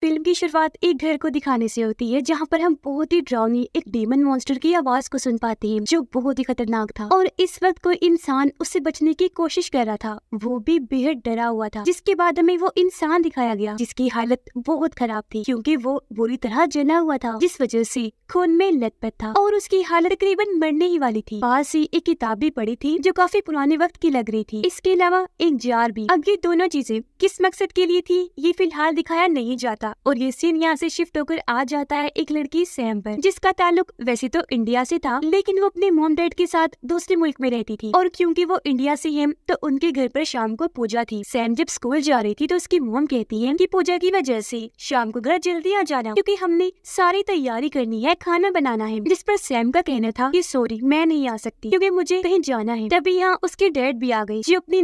Film की शुरुआत एक घर को दिखाने से होती है जहाँ पर हम बहुत ही डरावनी एक डीमन मॉन्स्टर की आवाज को सुन पाते हैं जो बहुत ही खतरनाक था। और इस वक्त कोई इंसान उससे बचने की कोशिश कर रहा था, वो भी बेहद डरा हुआ था। जिसके बाद हमें वो इंसान दिखाया गया जिसकी हालत बहुत खराब थी क्योंकि वो बुरी तरह जला हुआ था, जिस वजह से खून में लथपथ था और उसकी हालत तकरीबन मरने ही वाली थी। पास ही एक किताब भी पड़ी थी जो काफी पुराने वक्त की लग रही थी। इसके अलावा एक जार भी। अब ये दोनों चीजें किस मकसद के लिए थी ये फिलहाल दिखाया नहीं जाता और ये सीन यहाँ से शिफ्ट होकर आ जाता है एक लड़की सैम पर, जिसका ताल्लुक वैसे तो इंडिया से था लेकिन वो अपने मॉम डैड के साथ दूसरे मुल्क में रहती थी। और क्योंकि वो इंडिया से है तो उनके घर पर शाम को पूजा थी। सैम जब स्कूल जा रही थी तो उसकी मॉम कहती है कि पूजा की वजह से शाम को घर जल्दी आ जाना क्योंकि हमने सारी तैयारी करनी है, खाना बनाना है। जिस पर सैम का कहना था कि सॉरी मैं नहीं आ सकती क्योंकि मुझे कहीं जाना है। तभी यहाँ उसके डैड भी आ गए जो अपनी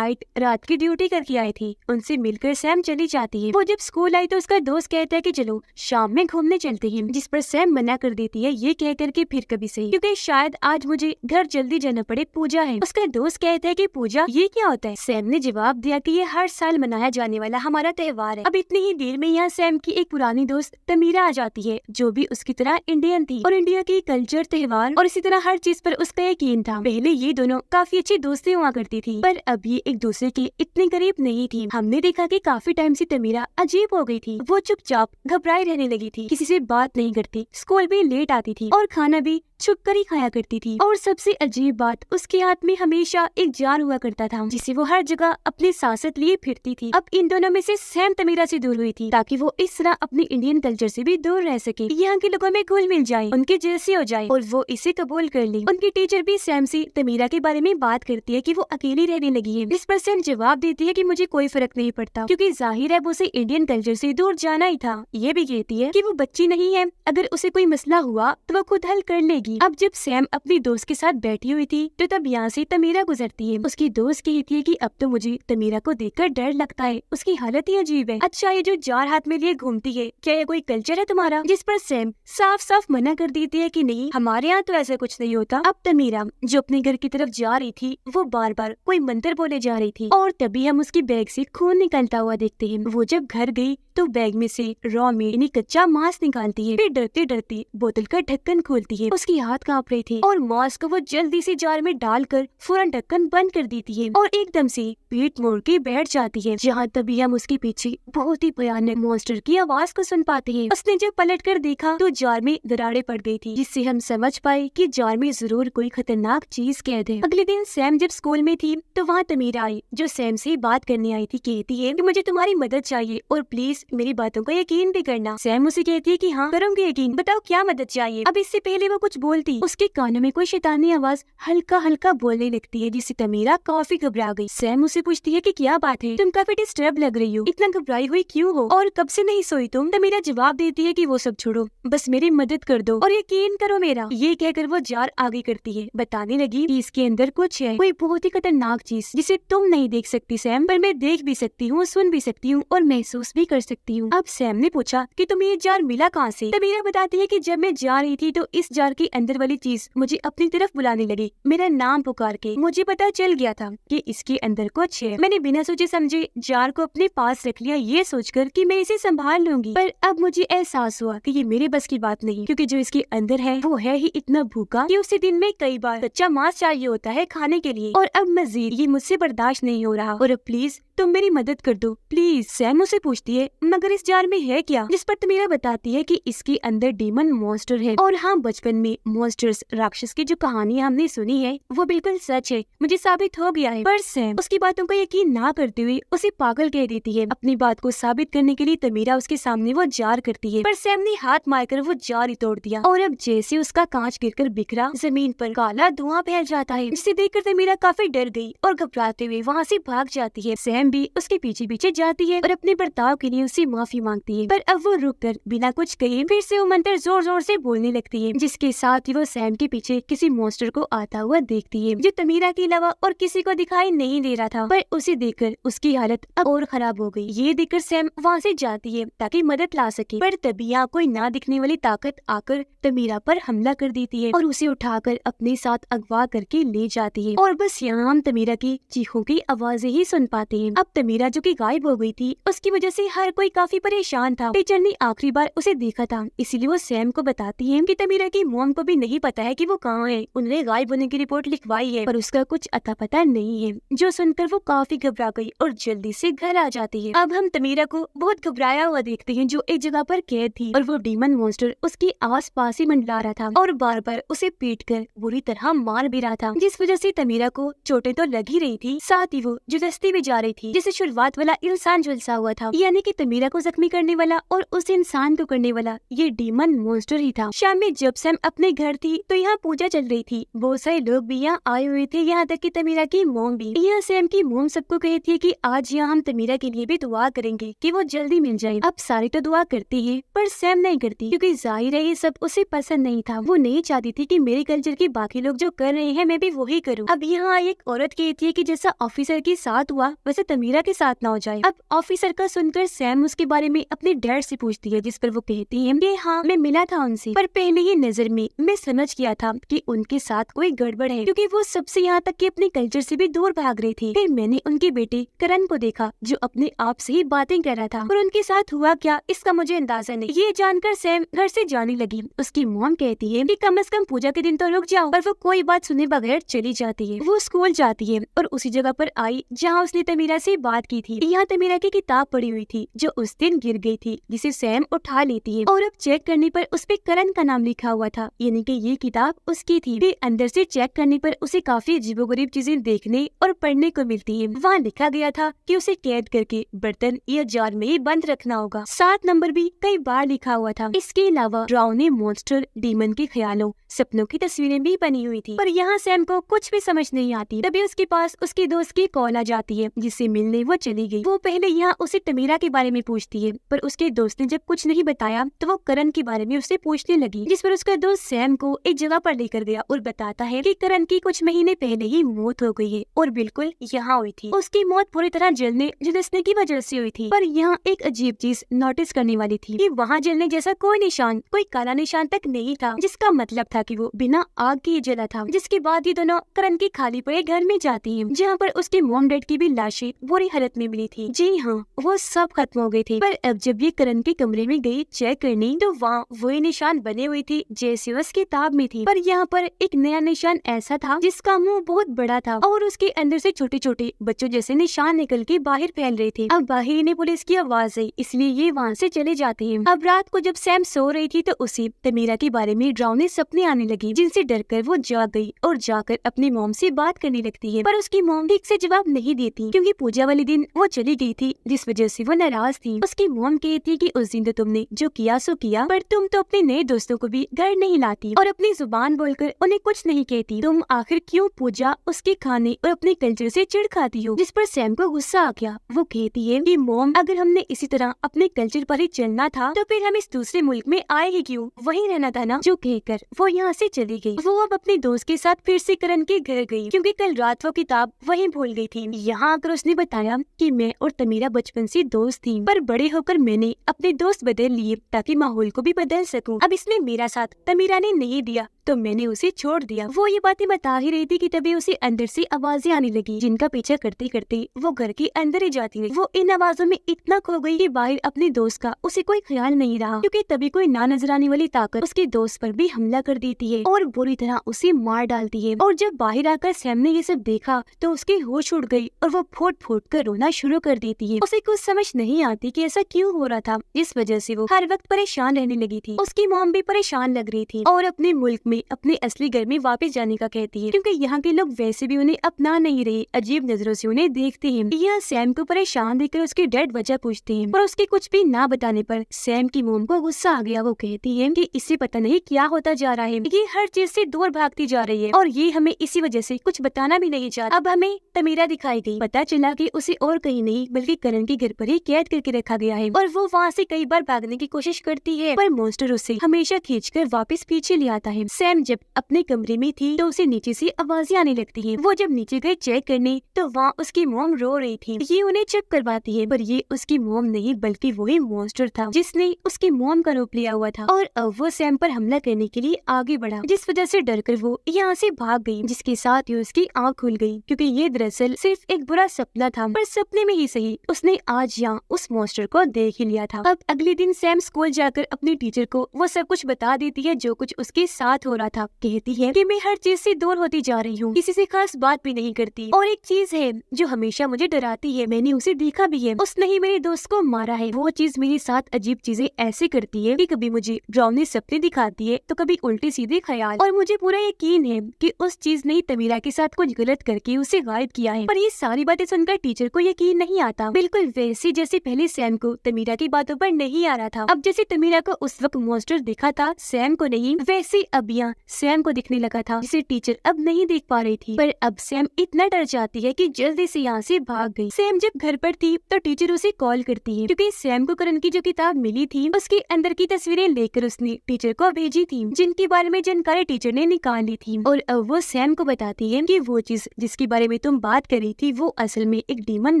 रात की ड्यूटी करके आई थी। उनसे मिलकर सैम चली जाती है। वो जब स्कूल आई तो उसका दोस्त कहता है कि चलो शाम में घूमने चलते हैं, जिस पर सैम मना कर देती है ये कह करके फिर कभी सही क्योंकि शायद आज मुझे घर जल्दी जाना पड़े, पूजा है। उसका दोस्त कहता है कि पूजा ये क्या होता है। सैम ने जवाब दिया कि ये हर साल मनाया जाने वाला हमारा त्योहार है। अब इतनी ही देर में यहाँ सैम की एक पुरानी दोस्त तमीरा आ जाती है जो भी उसकी तरह इंडियन थी और इंडिया की कल्चर, त्योहार और इसी तरह हर चीज पर उसका यकीन था। पहले ये दोनों काफी अच्छी दोस्ती हुआ करती थी पर अब ये एक दूसरे के इतने करीब नहीं थी। हमने देखा कि काफी टाइम से तमीरा अजीब हो गई थी। वो चुपचाप घबराई रहने लगी थी, किसी से बात नहीं करती, स्कूल भी लेट आती थी और खाना भी छुप कर ही खाया करती थी। और सबसे अजीब बात, उसके हाथ में हमेशा एक जार हुआ करता था जिसे वो हर जगह अपनी सांसत लिए फिरती थी। अब इन दोनों में से सैम तमीरा से दूर हुई थी ताकि वो इस तरह अपनी इंडियन कल्चर से भी दूर रह सके, यहाँ के लोगों में घुल मिल जाए, उनके जैसी हो जाए और वो इसे कबूल कर ली। उनकी टीचर भी सैम से तमीरा के बारे में बात करती है कि वो अकेली रहने लगी है। इस पर सैम जवाब देती है कि मुझे कोई फर्क नहीं पड़ता क्योंकि जाहिर है वो उसे इंडियन कल्चर से दूर जाना ही था। ये भी कहती है कि वो बच्ची नहीं है, अगर उसे कोई मसला हुआ तो वो खुद हल कर लेगी। अब जब सैम अपनी दोस्त के साथ बैठी हुई थी तो तब यहाँ से तमीरा गुजरती है। उसकी दोस्त कहती है कि अब तो मुझे तमीरा को देखकर डर लगता है, उसकी हालत ही अजीब है। अच्छा ये जो जार हाथ में लिए घूमती है क्या ये कोई कल्चर है तुम्हारा। जिस पर सैम साफ साफ मना कर देती है कि नहीं हमारे यहाँ तो ऐसा कुछ नहीं होता। अब तमीरा जो अपने घर की तरफ जा रही थी वो बार बार कोई मंत्र बोले जा रही थी और तभी हम उसकी बैग से खून निकलता हुआ देखते हैं। वो जब घर गई तो बैग में से रॉ मीट यानी कच्चा मांस निकालती है, फिर डरते डरते बोतल का ढक्कन खोलती है। उसकी हाथ कांप रहे थे और मांस को वो जल्दी से जार में डालकर फौरन ढक्कन बंद कर देती है और एकदम से पीठ मोड़ के बैठ जाती है। जहाँ तभी हम उसके पीछे बहुत ही भयानक मॉन्स्टर की आवाज को सुन पाते हैं। उसने जब पलट कर देखा तो जार में दरारें पड़ गई थी जिससे हम समझ पाए कि जार में जरूर कोई खतरनाक चीज कैद है। अगले दिन सैम जब स्कूल में थी तो वहाँ तमीरा आई जो सैम से बात करने आई थी। कहती है कि मुझे तुम्हारी मदद चाहिए और प्लीज मेरी बातों का यकीन भी करना। सैम उसे कहती है कि हाँ करूंगी यकीन, बताओ क्या मदद चाहिए। अब इससे पहले वो कुछ बोलती उसके कानों में कोई शैतानी आवाज हल्का हल्का बोलने लगती है जिससे तमीरा काफी घबरा गई। सैम उसे पूछती है कि क्या बात है, तुम काफी डिस्टर्ब लग रही हो, इतना घबराई हुई क्यों हो और कब से नहीं सोई तुम। तमीरा जवाब देती है कि वो सब छोड़ो, बस मेरी मदद कर दो और यकीन करो मेरा। ये कहकर वो जार आगे करती है, बताने लगी कि इसके अंदर कुछ है, कोई बहुत ही खतरनाक चीज जिसे तुम नहीं देख सकती सैम, पर मैं देख भी सकती हूँ, सुन भी सकती हूँ और महसूस भी कर सकती हूँ। अब सैम ने पूछा कि तुम्हें ये जार मिला कहाँ से। तमीरा बताती है कि जब मैं जा रही थी तो इस जार के अंदर वाली चीज मुझे अपनी तरफ बुलाने लगी, मेरा नाम पुकार के। मुझे पता चल गया था कि इसके अंदर कुछ है। मैंने बिना सोचे समझे जार को अपने पास रख लिया ये सोचकर कि मैं इसे संभाल लूंगी, पर अब मुझे एहसास हुआ कि ये मेरे बस की बात नहीं क्योंकि जो इसके अंदर है वो है ही इतना भूखा कि उसे दिन में कई बार कच्चा मांस चाहिए होता है खाने के लिए और अब मजीद ये मुझसे बर्दाश्त नहीं हो रहा और अब प्लीज तुम मेरी मदद कर दो प्लीज। सैम उसे पूछती है मगर इस जार में है क्या, जिस पर तमीरा बताती है कि इसके अंदर डीमन मॉन्स्टर है। और हाँ बचपन में मॉन्स्टर्स राक्षस की जो कहानी हमने सुनी है वो बिल्कुल सच है, मुझे साबित हो गया है। पर सैम उसकी बातों को यकीन ना करते हुए उसे पागल कह देती है। अपनी बात को साबित करने के लिए तमीरा उसके सामने वो जार करती है पर सैम ने हाथ मारकर वो जार ही तोड़ दिया और अब जैसे उसका कांच गिरकर बिखरा जमीन पर काला धुआं फैल जाता है, जिसे देखकर तमीरा काफी डर गई और घबराते हुए वहाँ से भाग जाती है। सैम भी उसके पीछे पीछे जाती है और अपने बर्ताव के लिए उससे माफी मांगती है, पर अब वो रुककर बिना कुछ कहे फिर से वो मंत्र जोर जोर से बोलने लगती है, जिसके साथ ही वो सैम के पीछे किसी मॉन्स्टर को आता हुआ देखती है जो तमीरा के अलावा और किसी को दिखाई नहीं दे रहा था। पर उसे देखकर उसकी हालत अब और खराब हो गई। ये देखकर सैम वहाँ से जाती है ताकि मदद ला सके, पर तभी यहाँ कोई ना दिखने वाली ताकत आकर तमीरा पर हमला कर देती है और उसे उठाकर अपने साथ अगवा करके ले जाती है और बस यहाँ हम तमीरा की चीखों की आवाजें ही सुन पाते हैं। अब तमीरा जो कि गायब हो गई थी, उसकी वजह से हर कोई काफी परेशान था। टीचर ने आखिरी बार उसे देखा था, इसीलिए वो सैम को बताती है कि तमीरा की मॉम को भी नहीं पता है कि वो कहाँ है। उन्होंने गायब होने की रिपोर्ट लिखवाई है पर उसका कुछ अता पता नहीं है। जो सुनकर वो काफी घबरा गई और जल्दी से घर आ जाती है। अब हम तमीरा को बहुत घबराया हुआ देखते हैं, जो एक जगह पर कैद थी और वो डीमन मॉन्स्टर उसके आस पास ही मंडरा रहा था और बार बार उसे पीट कर बुरी तरह मार भी रहा था, जिस वजह से तमीरा को चोटें तो लग ही रही थी, साथ ही वो जुदस्ती भी जा रही थी। जिसे शुरुआत वाला इंसान झुलसा हुआ था, यानी कि तमीरा को जख्मी करने वाला और उस इंसान को करने वाला ये डीमन मॉन्स्टर ही था। शाम में जब सैम अपने घर थी तो यहाँ पूजा चल रही थी। बहुत सारे लोग भी यहाँ आए हुए थे, यहाँ तक कि तमीरा की मोम भी। यहाँ सैम की मोम सबको कहती है कि आज यहाँ हम तमीरा के लिए भी दुआ करेंगे कि वो जल्दी मिल जाए। अब सारे तो दुआ करती है पर सैम नहीं करती, क्योंकि जाहिर है ये सब उसे पसंद नहीं था। वो नहीं चाहती थी कि मेरे कल्चर के बाकी लोग जो कर रहे हैं मैं भी वही करूँ। अब यहाँ एक औरत कहती है कि जैसा ऑफिसर के साथ हुआ वैसे तमीरा के साथ ना हो जाए। अब ऑफिसर का सुनकर सैम उसके बारे में अपने डैड से पूछती है, जिस पर वो कहती है कि हाँ मैं मिला था उनसे, पर पहले ही नजर में मैं समझ गया था कि उनके साथ कोई गड़बड़ है, क्योंकि वो सबसे यहाँ तक कि अपने कल्चर से भी दूर भाग रही थी। फिर मैंने उनके बेटे करण को देखा जो अपने आप से ही बातें कर रहा था, और उनके साथ हुआ क्या इसका मुझे अंदाजा नहीं। ये जानकर सैम घर से जाने लगी। उसकी मॉम कहती है कि कम से कम पूजा के दिन तो रुक जाओ, पर वो कोई बात सुने बगैर चली जाती है। वो स्कूल जाती है और उसी जगह पर आई जहाँ उसने तमीरा से बात की थी। यहाँ तमीरा की किताब पड़ी हुई थी जो उस दिन गिर गई थी, जिसे सैम उठा लेती है और अब चेक करने पर उस पे करण का नाम लिखा हुआ था, यानी कि ये किताब उसकी थी। फिर अंदर से चेक करने पर उसे काफी अजीबोगरीब चीजें देखने और पढ़ने को मिलती है। वहाँ लिखा गया था कि उसे कैद करके बर्तन या जार में ही बंद रखना होगा। 7 नंबर भी कई बार लिखा हुआ था। इसके अलावा डरावने मॉन्स्टर, डीमन के ख्यालों, सपनों की तस्वीरें भी बनी हुई थी। पर यहाँ सैम को कुछ भी समझ नहीं आती। तभी उसके पास उसके दोस्त की कॉल आ जाती है, जिससे मिलने वो चली गई। वो पहले यहाँ उसे तमीरा के बारे में पूछती है, पर उसके दोस्त ने जब कुछ नहीं बताया तो वो करण के बारे में उससे पूछने लगी, जिस पर उसका दोस्त सैम को एक जगह पर लेकर गया और बताता है कि करण की कुछ महीने पहले ही मौत हो गई है और बिल्कुल यहाँ हुई थी। उसकी मौत पूरी तरह जलने झुलसने की वजह से हुई थी। पर यहाँ एक अजीब चीज नोटिस करने वाली थी कि वहाँ जलने जैसा कोई निशान, कोई काला निशान तक नहीं था, जिसका मतलब था कि वो बिना आग के ही जला था। जिसके बाद ये दोनों करण के खाली पड़े घर में जाती है, जहाँ पर उसके मॉम डैड की भी लाशें बुरी हालत में मिली थी। जी हाँ, वो सब खत्म हो गई थी। पर अब जब ये करण के कमरे में गई चेक करने तो वहाँ वही निशान बने हुए थे जैसे उस किताब में थी। पर यहाँ पर एक नया निशान ऐसा था जिसका मुंह बहुत बड़ा था और उसके अंदर से छोटे छोटे बच्चों जैसे निशान निकल के बाहर फैल रहे थे। अब बाहर इन्हें पुलिस की आवाज आई, इसलिए ये वहाँ से चले जाते हैं। अब रात को जब सैम सो रही थी तो उसे तमीरा के बारे में डरावने सपने आने लगे, जिनसे डरकर वो जाग गई और जाकर अपनी मॉम से बात करने लगती है। पर उसकी मॉम ठीक से जवाब नहीं देती, क्योंकि पूजा वाले दिन वो चली गई थी, जिस वजह से वो नाराज थी। उसकी मॉम कहती कि उस दिन तो तुमने जो किया सो किया, पर तुम तो अपने नए दोस्तों को भी घर नहीं लाती और अपनी जुबान बोलकर उन्हें कुछ नहीं कहती। तुम आखिर क्यों पूजा, उसके खाने और अपने कल्चर से चिढ़ खाती हो? जिस पर सैम को गुस्सा आ गया। वो कहती है कि मॉम, अगर हमने इसी तरह अपने कल्चर पर ही चलना था तो फिर हम इस दूसरे मुल्क में आए ही क्यों? वहीं रहना था ना। जो कहकर वो यहाँ से चली गई। वो अब अपने दोस्त के साथ फिर से करण के घर गई, क्योंकि कल रात वो किताब वहीं भूल गई थी। यहाँ आकर उसने बताया कि मैं और तमीरा बचपन से दोस्त थी, पर बड़े होकर मैंने अपने दोस्त बदल लिए ताकि माहौल को भी बदल सकूं। अब इसमें मेरा साथ तमीरा ने नहीं दिया तो मैंने उसे छोड़ दिया। वो ये बातें बता ही रही थी कि तभी उसे अंदर से आवाजें आने लगी, जिनका पीछा करते करते वो घर के अंदर ही जाती रही। वो इन आवाजों में इतना खो गई कि बाहर अपने दोस्त का उसे कोई ख्याल नहीं रहा, क्योंकि तभी कोई ना नजर आने वाली ताकत उसके दोस्त पर भी हमला कर देती है और बुरी तरह उसे मार डालती है। और जब बाहर आकर सैम ने ये सब देखा तो उसकी होश उड़ गई और वो फूट फूट कर रोना शुरू कर देती है। उसे कुछ समझ नहीं आती कि ऐसा क्यों हो रहा था, इस वजह से वो हर वक्त परेशान रहने लगी थी। उसकी मॉम भी परेशान लग रही थी और अपने मुल्क में अपने असली घर में वापस जाने का कहती है, क्योंकि यहाँ के लोग वैसे भी उन्हें अपना नहीं रहे, अजीब नजरों से उन्हें देखते हैं। यह सैम को परेशान देखकर उसके डैड वजह पूछते हैं, पर उसके कुछ भी ना बताने पर सैम की मॉम को गुस्सा आ गया। वो कहती है कि इसे पता नहीं क्या होता जा रहा है, ये हर चीज से दूर भागती जा रही है और ये हमें इसी वजह से कुछ बताना भी नहीं चाहती। अब हमें तमीरा दिखाई गई। पता चला कि उसे और कहीं नहीं बल्कि करण के घर पर ही कैद करके रखा गया है और वो वहाँ से कई बार भागने की कोशिश करती है, पर मॉन्स्टर उसे हमेशा खींचकर वापस पीछे ले आता है। सैम जब अपने कमरे में थी तो उसे नीचे से आवाजें आने लगती है। वो जब नीचे गई चेक करने तो वहाँ उसकी मॉम रो रही थी। ये उन्हें चुप करवाती है, पर ये उसकी मॉम नहीं बल्कि वही मॉन्स्टर था जिसने उसकी मॉम का रूप लिया हुआ था और अब वो सैम पर हमला करने के लिए आगे बढ़ा, जिस वजह से डरकर वो यहाँ से भाग गई, जिसके साथ ही उसकी आँख खुल गई क्योंकि ये दरअसल सिर्फ एक बुरा सपना था, पर सपने में ही सही उसने आज यहाँ उस मॉन्स्टर को देख ही लिया था। अब अगले दिन सैम स्कूल जाकर अपनी टीचर को वो सब कुछ बता देती है जो कुछ उसके साथ हो रहा था। कहती है कि मैं हर चीज से दूर होती जा रही हूँ, किसी से खास बात भी नहीं करती, और एक चीज है जो हमेशा मुझे डराती है, मैंने उसे देखा भी है, उसने ही मेरे दोस्त को मारा है। वो चीज मेरे साथ अजीब चीजें ऐसे करती है कि कभी मुझे डरावने सपने दिखाती है तो कभी उल्टे सीधे ख्याल, और मुझे पूरा यकीन है कि उस चीज ने तमीरा के साथ कुछ गलत करके उसे गायब किया है। पर ये सारी बातें सुनकर टीचर को यकीन नहीं आता, बिल्कुल वैसे जैसे पहले सैम को तमीरा की बातों पर नहीं आ रहा था। अब जैसे तमीरा को उस वक्त मॉन्स्टर दिखा था सैम को नहीं, वैसे अब यहाँ सैम को दिखने लगा था जिसे टीचर अब नहीं देख पा रही थी। पर अब सैम इतना डर जाती है कि जल्दी से यहाँ से भाग गई। सैम जब घर पर थी तो टीचर उसे कॉल करती है क्योंकि सैम को करण की जो किताब मिली थी उसके अंदर की तस्वीरें लेकर उसने टीचर को भेजी थी, जिनके बारे में जानकारी टीचर ने निकाल ली थी। और अब वो सैम को बताती है कि वो चीज जिसके बारे में तुम बात कर रही थी वो असल में एक डीमन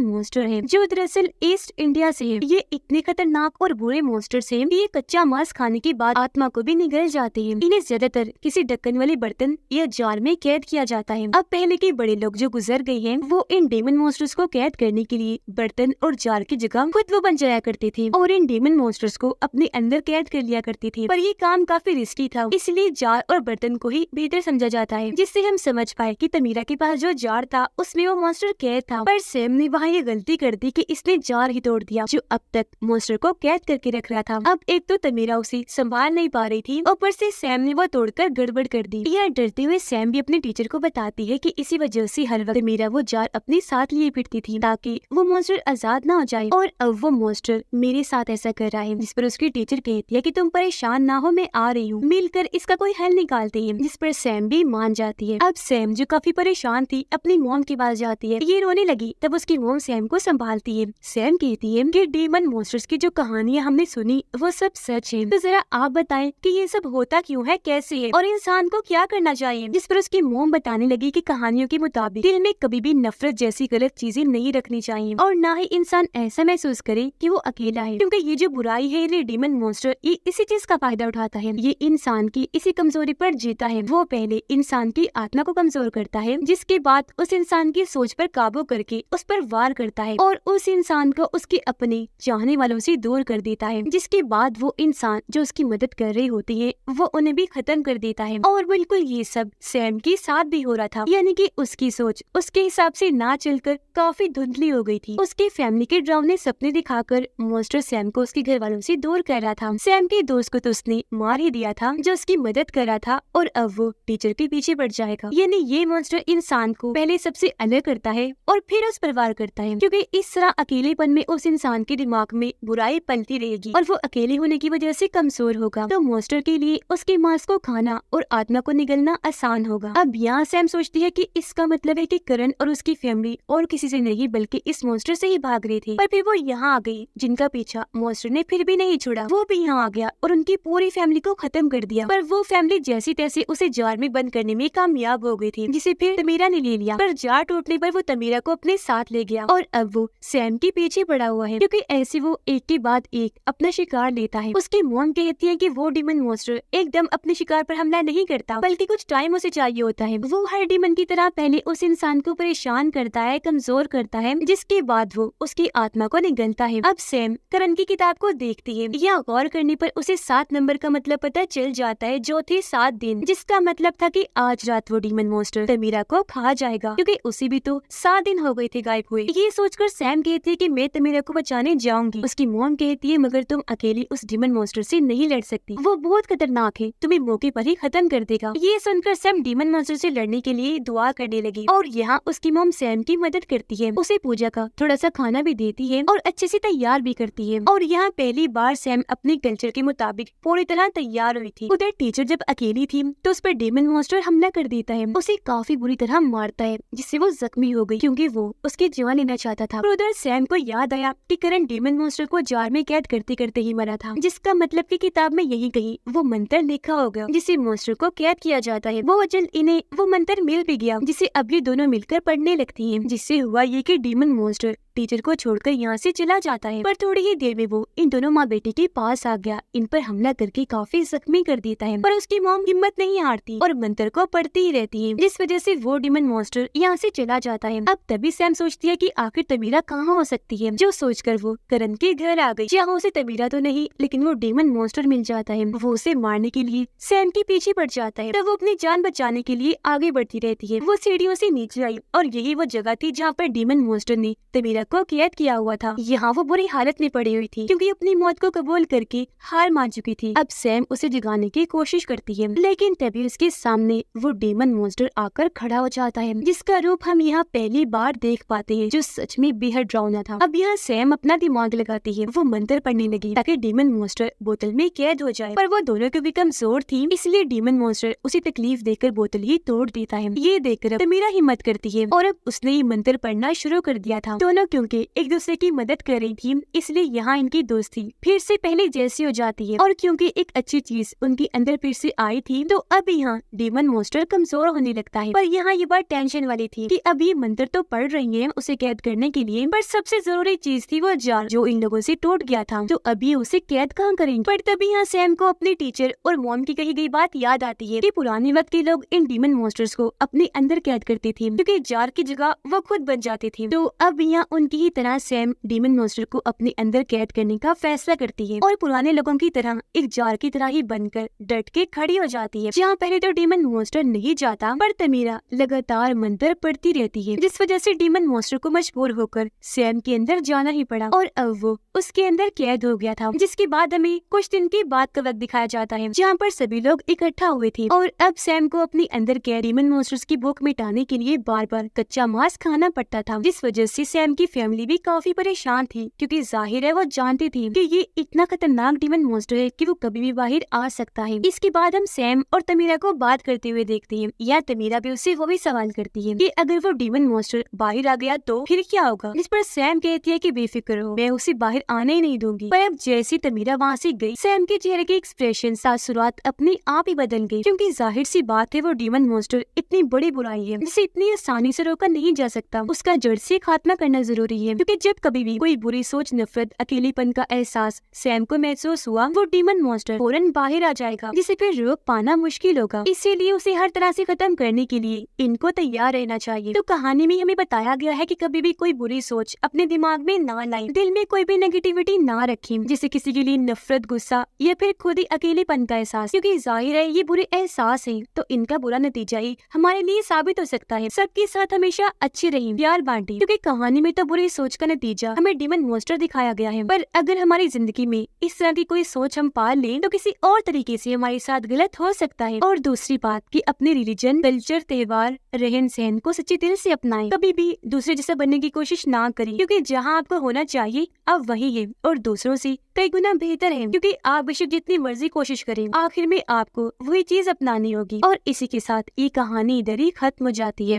मॉन्स्टर है जो दरअसल ईस्ट इंडिया से है। ये इतने खतरनाक और बुरे मॉन्स्टर है, ये कच्चा मांस खाने के बाद आत्मा को भी निगल जाते हैं। इन्हें ज्यादातर किसी ढक्कन वाले बर्तन या जार में कैद किया जाता है। अब पहले के बड़े लोग जो गुजर गए हैं वो इन डेमन मॉन्स्टर्स को कैद करने के लिए बर्तन और जार की जगह खुद वो बन जाया करते थे और इन डेमन मॉन्स्टर्स को अपने अंदर कैद कर लिया करते थे। पर ये काम काफी रिस्की था, इसलिए जार और बर्तन को ही बेहतर समझा जाता है, जिससे हम समझ पाए कि तमीरा के पास जो जार था उसमें वो मॉन्स्टर कैद था। पर सैम ने वहाँ ये गलती कर दी कि इसने जार ही तोड़ दिया जो अब तक मॉन्स्टर को कैद करके रख रहा था। अब एक तो तमीरा उसे संभाल नहीं पा रही थी, ऊपर से सैम ने वो तोड़कर गड़बड़ कर दी। यह डरते हुए सैम भी अपने टीचर को बताती है कि इसी वजह से हर वक्त तमीरा वो जार अपने साथ लिए फिरती थी ताकि वो मॉन्स्टर आजाद ना हो जाए, और अब वो मॉन्स्टर मेरे साथ ऐसा कर रहा है। जिस पर उसकी टीचर कहती है कि तुम परेशान ना हो, मैं आ रही हूँ, मिलकर इसका कोई हल निकालते हैं। जिस पर सैम भी मान जाती है। अब सैम जो काफी परेशान थी अपनी मॉम के पास जाती है, ये रोने लगी। तब उसकी मॉम सैम को संभालती है। सैम कहती है कि डीमन मॉन्स्टर्स की जो कहानियां हमने सुनी वो सब सच है, तो जरा आप बताएं कि ये सब होता क्यों है, कैसे है और इंसान को क्या करना चाहिए। जिस पर उसकी मॉम बताने लगी कि कहानियों के मुताबिक दिल में कभी भी नफरत जैसी गलत चीजें नहीं रखनी चाहिए और ना ही इंसान ऐसा महसूस करे कि वो अकेला है, क्योंकि ये जो बुराई है ये डीमन मॉन्स्टर ये इसी चीज का फायदा उठाता है। ये इंसान की इसी कमजोरी पर जीता है। वो पहले इंसान की आत्मा को कमजोर करता है, जिसके बाद उस इंसान की सोच पर काबू करके उस पर वार करता है और उस इंसान को उसके अपने चाहने वालों से दूर कर देता है, जिसके बाद वो इंसान जो उसकी मदद कर रही होती है वो उन्हें भी खत्म कर देता है। और बिल्कुल ये सब सैम के साथ भी हो रहा था, यानी कि उसकी सोच उसके हिसाब से ना चलकर काफी धुंधली हो गई थी। उसके फैमिली के डरावने सपने दिखाकर मॉन्स्टर सैम को उसके घर वालों से दूर कर रहा था। सैम के दोस्त को तो उसने मार ही दिया था जो उसकी मदद कर रहा था, और अब वो टीचर के पीछे पड़ जाएगा। यानी ये मॉन्स्टर इंसान को पहले सबसे अलग करता है और फिर उस पर वार करता है, क्योंकि इस तरह अकेलेपन में उस इंसान के दिमाग में बुराई पलती रहेगी और वो अकेले होने की वजह से कमजोर होगा। तो मॉन्स्टर के लिए उसके मांस को खाना और आत्मा को निगलना आसान होगा। अब यहाँ सैम सोचती है कि इसका मतलब है कि करण और उसकी फैमिली और किसी से नहीं बल्कि इस मॉन्स्टर से ही भाग रही थी। पर फिर वो यहाँ आ गई जिनका पीछा मॉन्स्टर ने फिर भी नहीं छोड़ा। वो भी यहाँ आ गया और उनकी पूरी फैमिली को खत्म कर दिया। पर वो फैमिली जैसी तैसी उसे जार में बंद करने में कामयाब हो गई थी, जिसे फिर तमीरा ने ले लिया। पर जार टूटने पर वो तमीरा को अपने साथ ले गया और अब वो सैम के पीछे पड़ा हुआ है, क्योंकि ऐसे वो एक के बाद एक अपना शिकार लेता है। उसकी मॉम कहती है कि वो डीमन मॉन्स्टर एकदम अपने शिकार पर हमला नहीं करता, बल्कि कुछ टाइम उसे चाहिए होता है। वो हर डीमन की तरह पहले उस इंसान को परेशान करता है, कमजोर करता है, जिसके बाद वो उसकी आत्मा को निगलता है। अब सैम करण की किताब को देखती है। यह गौर करने पर उसे 7 नंबर का मतलब पता चल जाता है, जो थे 7 दिन, जिसका मतलब था कि आज रात वो डीमन मॉन्स्टर तमीरा को खा जाएगा, क्योंकि उसे भी तो 7 दिन हो गए थे गायब हुए। ये सोचकर सैम कहती है कि मैं तमीरा को बचाने जाऊंगी। उसकी मॉम कहती है मगर तुम अकेली उस डीमन मॉन्स्टर से नहीं लड़ सकती, वो बहुत खतरनाक है, तुम्हें मौके पर ही खत्म कर देगा। ये सुनकर सैम डीमन मॉन्स्टर से लड़ने के लिए दुआ करने लगी और यहाँ उसकी मॉम सैम की मदद करती है, उसे पूजा का थोड़ा सा खाना भी देती है और अच्छे से तैयार भी करती है। और यहाँ पहली बार सैम अपने कल्चर के मुताबिक पूरी तरह तैयार हुई थी। उधर टीचर जब अकेली थी तो उस पर डीमन मॉन्स्टर हमला कर देता है, उसे काफी बुरी तरह मारता है, जिससे वो जख्मी हो गई क्योंकि वो उसकी जान लेना चाहता था। और उधर सैम को याद आया कि करण डीमन मॉन्स्टर को जार में कैद करते करते ही मरा था, जिसका मतलब कि किताब में यही कहीं वो मंत्र लिखा होगा जिसे किसी मॉन्स्टर को कैद किया जाता है। वो जल्द इन्हें वो मंत्र मिल भी गया जिसे अब ये दोनों मिलकर पढ़ने लगती हैं। जिससे हुआ ये कि डीमन मॉन्स्टर टीचर को छोड़कर यहाँ से चला जाता है। पर थोड़ी ही देर में वो इन दोनों माँ बेटे के पास आ गया, इन पर हमला करके काफी जख्मी कर देता है। पर उसकी मॉम हिम्मत नहीं हारती और मंत्र को पढ़ती ही रहती है, जिस वजह से वो डीमन मॉन्स्टर यहाँ से चला जाता है। अब तभी सैम सोचती है कि आखिर तमीरा कहाँ हो सकती है, जो सोचकर वो करण के घर आ गई, जहाँ उसे तमीरा तो नहीं लेकिन वो डीमन मॉन्स्टर मिल जाता है। वो उसे मारने के लिए सैम के पीछे पड़ जाता है, तब वो अपनी जान बचाने के लिए आगे बढ़ती रहती है। वो सीढ़ियों से नीचे आई और यही वो जगह थी जहाँ पर डीमन मॉन्स्टर ने तमीरा को कैद किया हुआ था। यहाँ वो बुरी हालत में पड़ी हुई थी क्योंकि अपनी मौत को कबूल करके हार मान चुकी थी। अब सैम उसे जगाने की कोशिश करती है, लेकिन तभी उसके सामने वो डीमन मॉन्स्टर आकर खड़ा हो जाता है, जिसका रूप हम यहाँ पहली बार देख पाते हैं, जो सच में बेहद डरावना था। अब यहाँ सैम अपना दिमाग लगाती है, वो मंत्र पढ़ने लगी ताकि डीमन मॉन्स्टर बोतल में कैद हो जाए। पर वो दोनों की भी कमजोर थी, इसलिए डीमन मॉन्स्टर उसे तकलीफ देकर बोतल ही तोड़ देता है। ये देखकर तमीरा हिम्मत करती है और अब उसने ये मंत्र पढ़ना शुरू कर दिया था। दोनों क्योंकि एक दूसरे की मदद कर रही थी, इसलिए यहाँ इनकी दोस्ती फिर से पहले जैसी हो जाती है। और क्योंकि एक अच्छी चीज उनके अंदर फिर से आई थी, तो अब यहाँ डीमन मॉन्स्टर कमजोर होने लगता है। पर यहाँ ये बात टेंशन वाली थी कि अब ये मंत्र तो पढ़ रही है उसे कैद करने के लिए, पर सबसे जरूरी चीज थी वो जार जो इन लोगों से टूट गया था, तो अभी उसे कैद कहाँ करेंगे। पर तभी यहाँ सैम को अपने टीचर और मॉम की कही गई बात याद आती है कि पुराने वक्त के लोग इन डीमन मॉन्स्टर्स को अपने अंदर कैद करते थे, क्योंकि जार की जगह वो खुद बन जाते थे। तो अब यहाँ उनकी ही तरह सैम डीमन मॉन्स्टर को अपने अंदर कैद करने का फैसला करती है और पुराने लोगों की तरह एक जार की तरह ही बनकर डट के खड़ी हो जाती है। जहाँ पहले तो डीमन मॉन्स्टर नहीं जाता, पर तमीरा लगातार मंत्र पढ़ती रहती है, जिस वजह से डीमन मॉन्स्टर को मजबूर होकर सैम के अंदर जाना ही पड़ा और अब वो उसके अंदर कैद हो गया था। जिसके बाद हमें कुछ दिन के बाद का वक्त दिखाया जाता है, जहाँ पर सभी लोग इकट्ठा हुए थे और अब सैम को अपने अंदर कैद डीमन मॉन्स्टर्स की भूख मिटाने के लिए बार बार कच्चा मांस खाना पड़ता था, जिस वजह से सैम की फैमिली भी काफी परेशान थी, क्योंकि जाहिर है वो जानती थी कि ये इतना खतरनाक डीमन मॉन्स्टर है कि वो कभी भी बाहर आ सकता है। इसके बाद हम सैम और तमीरा को बात करते हुए देखते हैं, या तमीरा भी उससे वो भी सवाल करती है कि अगर वो डीमन मॉन्स्टर बाहर आ गया तो फिर क्या होगा, जिस पर सैम कहती है कि बेफिक्र हो, मैं उसे बाहर आने ही नहीं दूंगी। पर अब जैसी तमीरा वहाँ से गई, सैम के चेहरे के एक्सप्रेशन तासुरात अपने आप ही बदल गए, क्योंकि जाहिर सी बात है वो डीमन मॉन्स्टर इतनी बड़ी बुराई है जिसे इतनी आसानी से रोका नहीं जा सकता। उसका जड़ से खात्मा करना जरूरी है, क्योंकि जब कभी भी कोई बुरी सोच, नफरत, अकेलेपन का एहसास सैम को महसूस हुआ, वो डीमन मॉन्स्टर फौरन बाहर आ जाएगा, जिसे फिर रोक पाना मुश्किल होगा। इसीलिए उसे हर तरह से खत्म करने के लिए इनको तैयार रहना चाहिए। तो कहानी में हमें बताया गया है कि कभी भी कोई बुरी सोच अपने दिमाग में ना लाएं, दिल में कोई भी नेगेटिविटी ना रखें, जिसे किसी के लिए नफरत, गुस्सा या फिर खुद ही अकेलेपन का एहसास, क्योंकि जाहिर है ये बुरे एहसास है, तो इनका बुरा नतीजा ही हमारे लिए साबित हो सकता है। सबके साथ हमेशा अच्छे रहें, प्यार बांटें, क्योंकि कहानी में तो बुरी सोच का नतीजा हमें डीमन मॉन्स्टर दिखाया गया है, पर अगर हमारी जिंदगी में इस तरह की कोई सोच हम पाल लें तो किसी और तरीके से हमारे साथ गलत हो सकता है। और दूसरी बात कि अपने रिलीजन, कल्चर, त्योहार, रहन सहन को सच्चे दिल से अपनाएं, कभी भी दूसरे जैसा बनने की कोशिश ना करें, क्योंकि जहाँ आपको होना चाहिए आप वही है और दूसरों से कई गुना बेहतर है, क्योंकि आप बेशक जितनी मर्जी कोशिश करें, आखिर में आपको वही चीज अपनानी होगी। और इसी के साथ ये कहानी इधर ही खत्म हो जाती है।